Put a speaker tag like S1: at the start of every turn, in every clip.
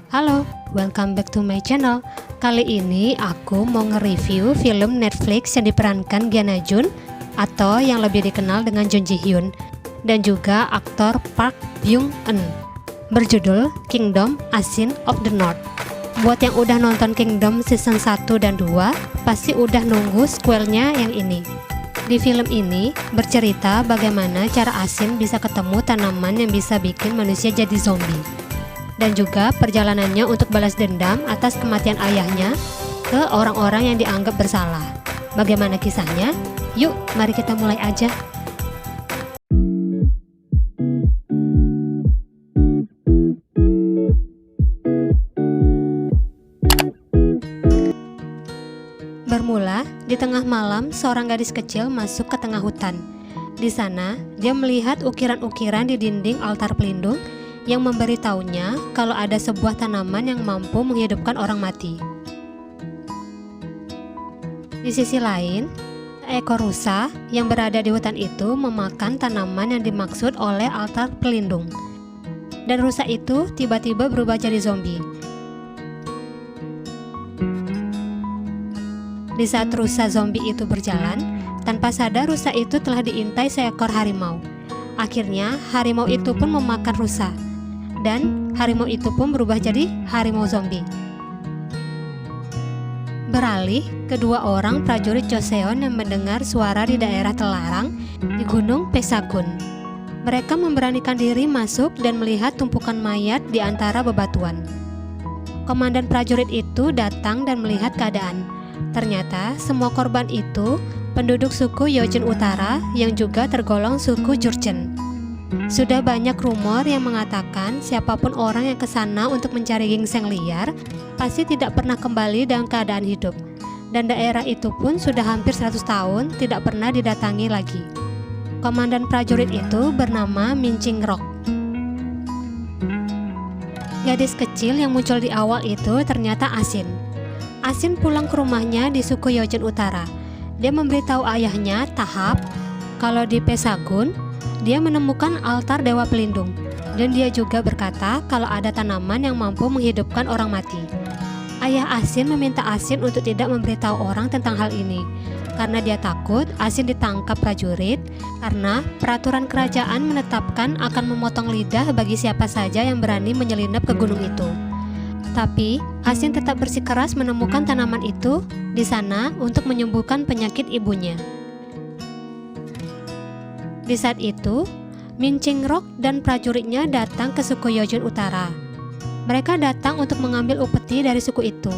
S1: Halo, welcome back to my channel. Kali ini aku mau nge-review film Netflix yang diperankan Ga Na-jun atau yang lebih dikenal dengan Jun Ji Hyun dan juga aktor Park Byung Eun, berjudul Kingdom Asin of the North. Buat yang udah nonton Kingdom season 1 dan 2 pasti udah nunggu sequelnya yang ini. Di film ini bercerita bagaimana cara Asin bisa ketemu tanaman yang bisa bikin manusia jadi zombie, dan juga perjalanannya untuk balas dendam atas kematian ayahnya ke orang-orang yang dianggap bersalah. Bagaimana kisahnya? Yuk, mari kita mulai aja. Bermula, di tengah malam seorang gadis kecil masuk ke tengah hutan. Di sana, dia melihat ukiran-ukiran di dinding altar pelindung yang memberitahunya kalau ada sebuah tanaman yang mampu menghidupkan orang mati. Di sisi lain, seekor rusa yang berada di hutan itu memakan tanaman yang dimaksud oleh altar pelindung. Dan rusa itu tiba-tiba berubah jadi zombie. Di saat rusa zombie itu berjalan, tanpa sadar rusa itu telah diintai seekor harimau. Akhirnya, harimau itu pun memakan rusa. Dan harimau itu pun berubah jadi harimau zombie. Beralih, kedua orang prajurit Joseon yang mendengar suara di daerah terlarang di Gunung Pesagun. Mereka memberanikan diri masuk dan melihat tumpukan mayat di antara bebatuan. Komandan prajurit itu datang dan melihat keadaan. Ternyata semua korban itu penduduk suku Yeojeon Utara yang juga tergolong suku Jurchen. Sudah banyak rumor yang mengatakan siapapun orang yang kesana untuk mencari ginseng liar pasti tidak pernah kembali dalam keadaan hidup. Dan daerah itu pun sudah hampir 100 tahun tidak pernah didatangi lagi. Komandan prajurit itu bernama Min Ching-rok. Gadis kecil yang muncul di awal itu ternyata Asin. Asin pulang ke rumahnya di suku Yeojeon Utara. Dia memberitahu ayahnya, Tahap, kalau di Pesagun dia menemukan altar dewa pelindung, dan dia juga berkata kalau ada tanaman yang mampu menghidupkan orang mati. Ayah Asin meminta Asin untuk tidak memberitahu orang tentang hal ini, karena dia takut Asin ditangkap prajurit, karena peraturan kerajaan menetapkan akan memotong lidah bagi siapa saja yang berani menyelinap ke gunung itu. Tapi, Asin tetap bersikeras menemukan tanaman itu di sana untuk menyembuhkan penyakit ibunya. Di saat itu, Min Ching-rok dan prajuritnya datang ke suku Yeojeon Utara. Mereka datang untuk mengambil upeti dari suku itu,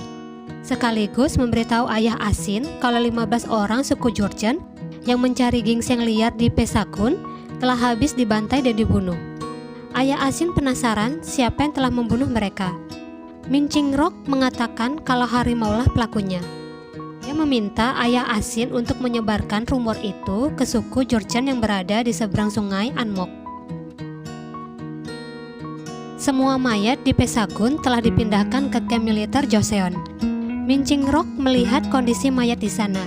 S1: sekaligus memberitahu ayah Asin kalau 15 orang suku Jurchen yang mencari ginseng liar di Pesagun telah habis dibantai dan dibunuh. Ayah Asin penasaran siapa yang telah membunuh mereka. Min Ching-rok mengatakan kalau harimaulah pelakunya. Dia meminta ayah Asin untuk menyebarkan rumor itu ke suku Jurchen yang berada di seberang sungai Anmok. Semua mayat di Pesagun telah dipindahkan ke kamp militer Joseon. Min Ching-rok melihat kondisi mayat di sana.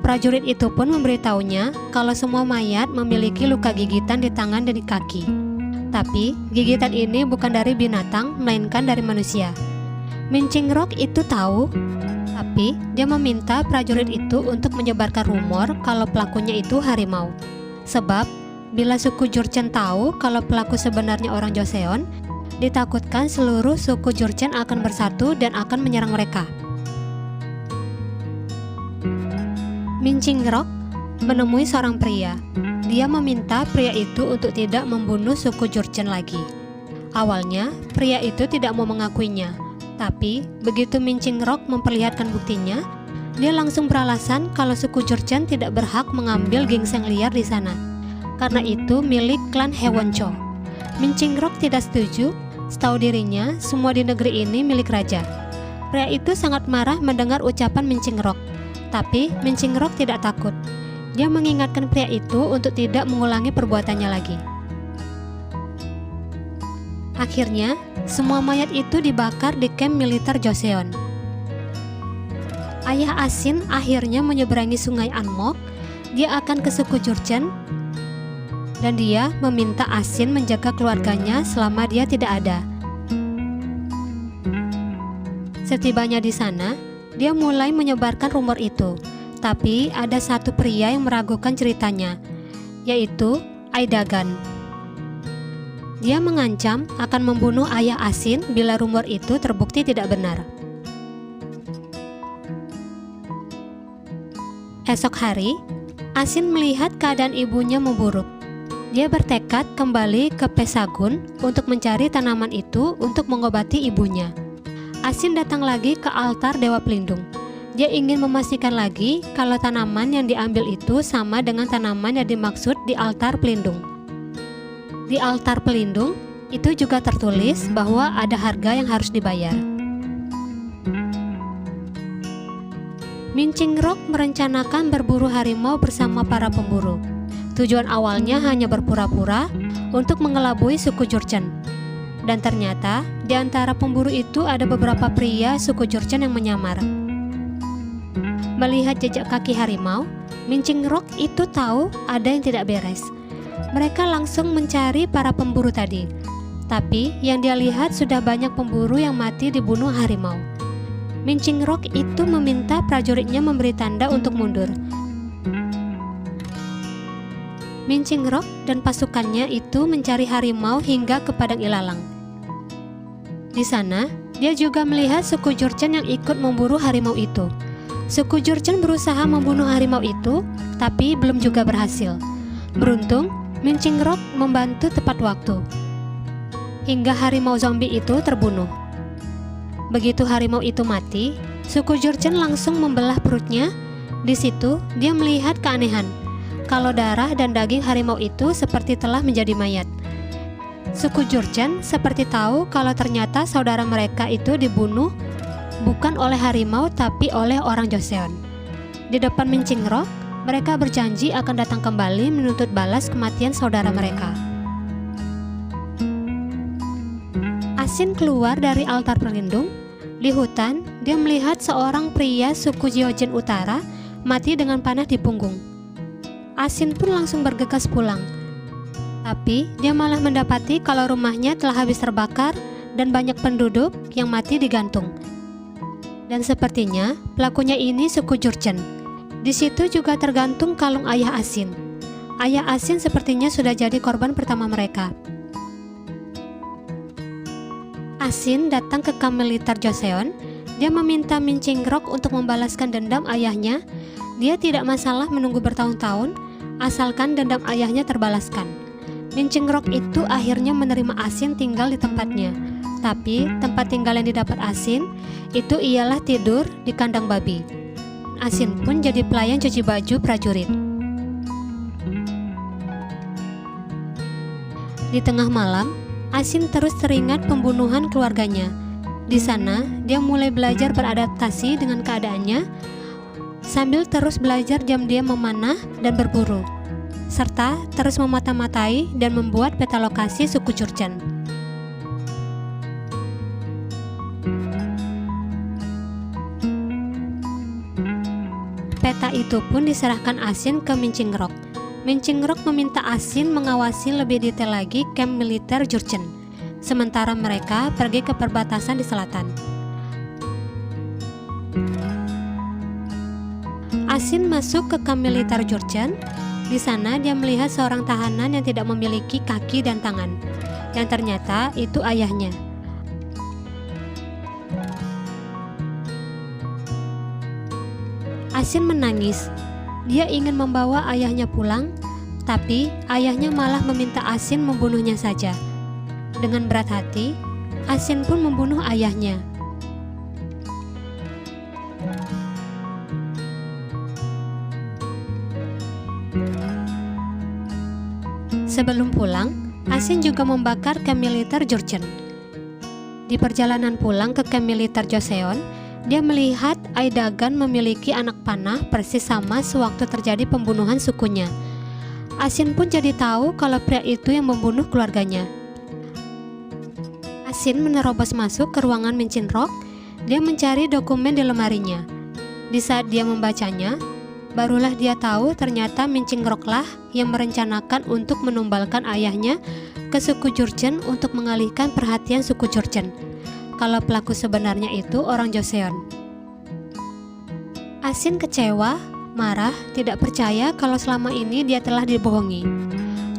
S1: Prajurit itu pun memberitahunya kalau semua mayat memiliki luka gigitan di tangan dan di kaki. Tapi gigitan ini bukan dari binatang, melainkan dari manusia. Min Ching-rok itu tahu, tapi dia meminta prajurit itu untuk menyebarkan rumor kalau pelakunya itu harimau. Sebab, bila suku Jurchen tahu kalau pelaku sebenarnya orang Joseon, ditakutkan seluruh suku Jurchen akan bersatu dan akan menyerang mereka. Min Ching-rok menemui seorang pria. Dia meminta pria itu untuk tidak membunuh suku Jurchen lagi. Awalnya, pria itu tidak mau mengakuinya. Tapi, begitu Min Ching-rok memperlihatkan buktinya, dia langsung beralasan kalau suku Jurchen tidak berhak mengambil ginseng liar di sana, karena itu milik klan Hwoncho. Min Ching-rok tidak setuju, setahu dirinya semua di negeri ini milik raja. Pria itu sangat marah mendengar ucapan Min Ching-rok, tapi Min Ching-rok tidak takut. Dia mengingatkan pria itu untuk tidak mengulangi perbuatannya lagi. Akhirnya, semua mayat itu dibakar di kamp militer Joseon. Ayah Asin akhirnya menyeberangi sungai Anmok. Dia akan ke suku Jurchen dan dia meminta Asin menjaga keluarganya selama dia tidak ada. Setibanya di sana, dia mulai menyebarkan rumor itu. Tapi ada satu pria yang meragukan ceritanya, yaitu Aidagan. Dia mengancam akan membunuh ayah Asin bila rumor itu terbukti tidak benar. Esok hari, Asin melihat keadaan ibunya memburuk. Dia bertekad kembali ke Pesagun untuk mencari tanaman itu untuk mengobati ibunya. Asin datang lagi ke altar Dewa Pelindung. Dia ingin memastikan lagi kalau tanaman yang diambil itu sama dengan tanaman yang dimaksud di altar pelindung. Di altar pelindung itu juga tertulis bahwa ada harga yang harus dibayar. Mincing-Rock merencanakan berburu harimau bersama para pemburu. Tujuan awalnya hanya berpura-pura untuk mengelabui suku Jurchen. Dan ternyata di antara pemburu itu ada beberapa pria suku Jurchen yang menyamar. Melihat jejak kaki harimau, Mincing-Rock itu tahu ada yang tidak beres. Mereka langsung mencari para pemburu tadi. Tapi yang dia lihat sudah banyak pemburu yang mati dibunuh harimau. Mincing-Rock itu meminta prajuritnya memberi tanda untuk mundur. Mincing-Rock dan pasukannya itu mencari harimau hingga ke padang ilalang. Di sana, dia juga melihat suku Jurchen yang ikut memburu harimau itu. Suku Jurchen berusaha membunuh harimau itu, tapi belum juga berhasil. Beruntung, Mincing-Rock membantu tepat waktu, hingga harimau zombie itu terbunuh. Begitu harimau itu mati, suku Jurchen langsung membelah perutnya. Di situ, dia melihat keanehan, kalau darah dan daging harimau itu seperti telah menjadi mayat. Suku Jurchen seperti tahu kalau ternyata saudara mereka itu dibunuh bukan oleh harimau tapi oleh orang Joseon. Di depan Mincing-Rock, mereka berjanji akan datang kembali menuntut balas kematian saudara mereka. Asin keluar dari altar pelindung. Di hutan, dia melihat seorang pria suku Jeojin Utara mati dengan panah di punggung. Asin pun langsung bergegas pulang. Tapi dia malah mendapati kalau rumahnya telah habis terbakar dan banyak penduduk yang mati digantung. Dan sepertinya pelakunya ini suku Jurchen. Di situ juga tergantung kalung ayah Asin. Ayah Asin sepertinya sudah jadi korban pertama mereka. Asin datang ke kamp militer Joseon. Dia meminta Mincing-Rock untuk membalaskan dendam ayahnya. Dia tidak masalah menunggu bertahun-tahun, asalkan dendam ayahnya terbalaskan. Mincing-Rock itu akhirnya menerima Asin tinggal di tempatnya. Tapi tempat tinggal yang didapat Asin itu ialah tidur di kandang babi. Asin pun jadi pelayan cuci baju prajurit. Di tengah malam, Asin terus teringat pembunuhan keluarganya. Di sana, dia mulai belajar beradaptasi dengan keadaannya, sambil terus belajar diam-diam memanah dan berburu, serta terus memata-matai dan membuat peta lokasi suku Jurchen. Peta itu pun diserahkan Asin ke Mincing-Rock. Mincing-Rock meminta Asin mengawasi lebih detail lagi kamp militer Jurchen, sementara mereka pergi ke perbatasan di selatan. Asin masuk ke kamp militer Jurchen. Di sana dia melihat seorang tahanan yang tidak memiliki kaki dan tangan, yang ternyata itu ayahnya. Asin menangis. Dia ingin membawa ayahnya pulang, tapi ayahnya malah meminta Asin membunuhnya saja. Dengan berat hati, Asin pun membunuh ayahnya. Sebelum pulang, Asin juga membakar kamp militer Jurchen. Di perjalanan pulang ke kamp militer Joseon, dia melihat Aidagan memiliki anak panah persis sama sewaktu terjadi pembunuhan sukunya. Asin pun jadi tahu kalau pria itu yang membunuh keluarganya. Asin menerobos masuk ke ruangan Mincing-Rock. Dia mencari dokumen di lemarinya. Di saat dia membacanya, barulah dia tahu ternyata Mincing-Rock lah yang merencanakan untuk menumbalkan ayahnya ke suku Jurchen untuk mengalihkan perhatian suku Jurchen. kalau pelaku sebenarnya itu orang Joseon. Asin kecewa, marah, tidak percaya kalau selama ini dia telah dibohongi.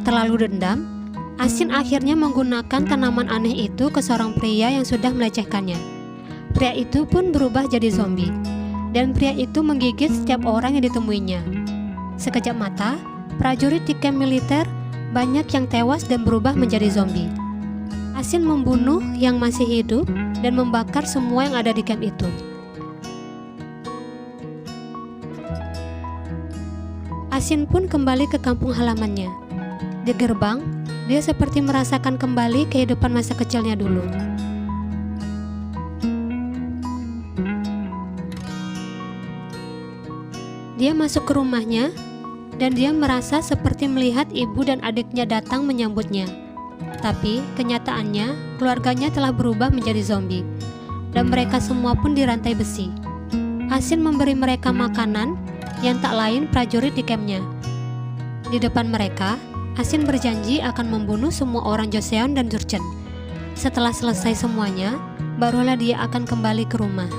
S1: Terlalu dendam, Asin akhirnya menggunakan tanaman aneh itu ke seorang pria yang sudah melecehkannya. Pria itu pun berubah jadi zombie, dan pria itu menggigit setiap orang yang ditemuinya. Sekejap mata, prajurit di kamp militer banyak yang tewas dan berubah menjadi zombie. Asin membunuh yang masih hidup dan membakar semua yang ada di kamp itu. Asin pun kembali ke kampung halamannya. Di gerbang, dia seperti merasakan kembali kehidupan masa kecilnya dulu. Dia masuk ke rumahnya, dan dia merasa seperti melihat ibu dan adiknya datang menyambutnya. Tapi kenyataannya, keluarganya telah berubah menjadi zombie, dan mereka semua pun dirantai besi. Asin memberi mereka makanan yang tak lain prajurit di kampnya. Di depan mereka, Asin berjanji akan membunuh semua orang Joseon dan Jurchen. Setelah selesai semuanya, barulah dia akan kembali ke rumah.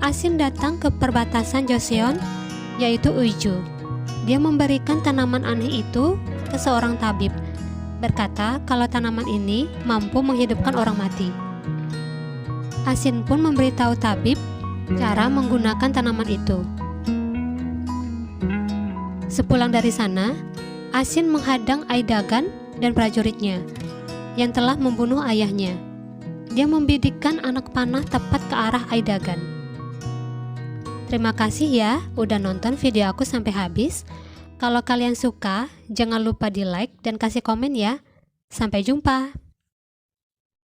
S1: Asin datang ke perbatasan Joseon, yaitu Uiju. Dia memberikan tanaman aneh itu ke seorang tabib, berkata kalau tanaman ini mampu menghidupkan orang mati. Asin pun memberitahu tabib cara menggunakan tanaman itu. Sepulang dari sana, Asin menghadang Aidagan dan prajuritnya yang telah membunuh ayahnya. Dia membidikkan anak panah tepat ke arah Aidagan. Terima kasih ya udah nonton video aku sampai habis. Kalau kalian suka, jangan lupa di like dan kasih komen ya. Sampai jumpa.